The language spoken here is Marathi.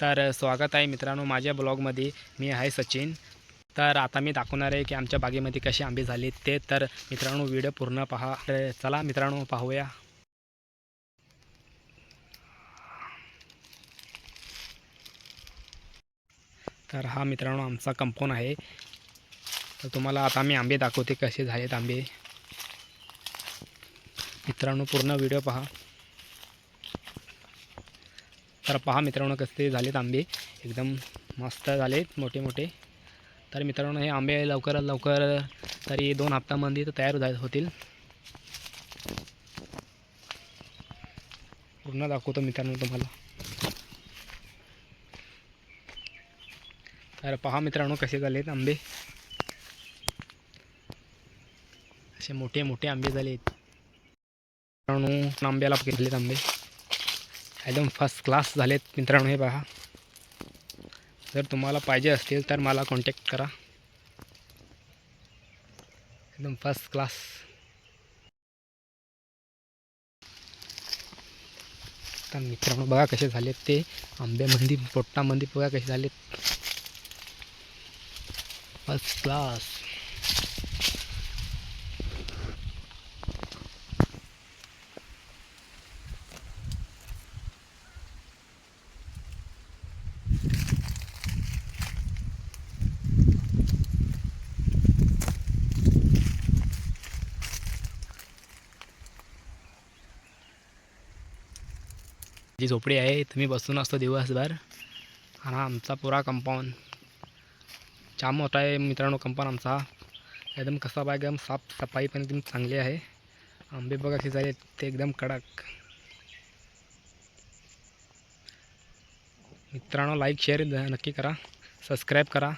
तर स्वागत आहे मित्रांनो माझ्या ब्लॉगमध्ये. मी आहे सचिन. तर आता मी दाखवणार आहे की आमच्या बागेमध्ये कसे आंबे झाले ते. तर मित्रांनो व्हिडिओ पूर्ण पहा. तर चला मित्रांनो पाहूया. तर हा मित्रांनो आमचा कंपाऊंड आहे. तर तुम्हाला आता मी आंबे दाखवते कसे झालेत आंबे. मित्रांनो पूर्ण व्हिडिओ पहा. तर पहा मित्रांनो कसे झालेत आंबे, एकदम मस्त झालेत मोठे मोठे. तर मित्रांनो हे आंबे लवकरात लवकर तरी 2 हप्त्यामध्ये तर तयार होतील. पूर्ण दाखवतो मित्रांनो तुम्हाला. तर पहा मित्रांनो कसे झालेत आंबे, असे मोठे मोठे आंबे झालेत मित्रांनो. आंब्याला घेतलेत आंबे एकदम फर्स्ट क्लास झालेत मित्रांनो. हे पहा, जर तुम्हाला पाहिजे असतील तर मला कॉन्टॅक्ट करा. एकदम फर्स्ट क्लास. तर मित्रांनो बघा कसे झालेत ते आंब्यामध्ये, पोटामध्ये बघा कसे झालेत, फर्स्ट क्लास. जी झोपडी आहे, तुम्ही बसून असतो दिवसभर. आणि हा आमचा पुरा कंपाऊंड छान मोठा आहे मित्रांनो. कंपाऊंड आमचा एकदम कसा बा, एकदम साफसफाई पण एकदम चांगली आहे. आंबे बघा कसे झाले ते एकदम कडक. मित्रांनो लाईक शेअर नक्की करा, सबस्क्राईब करा.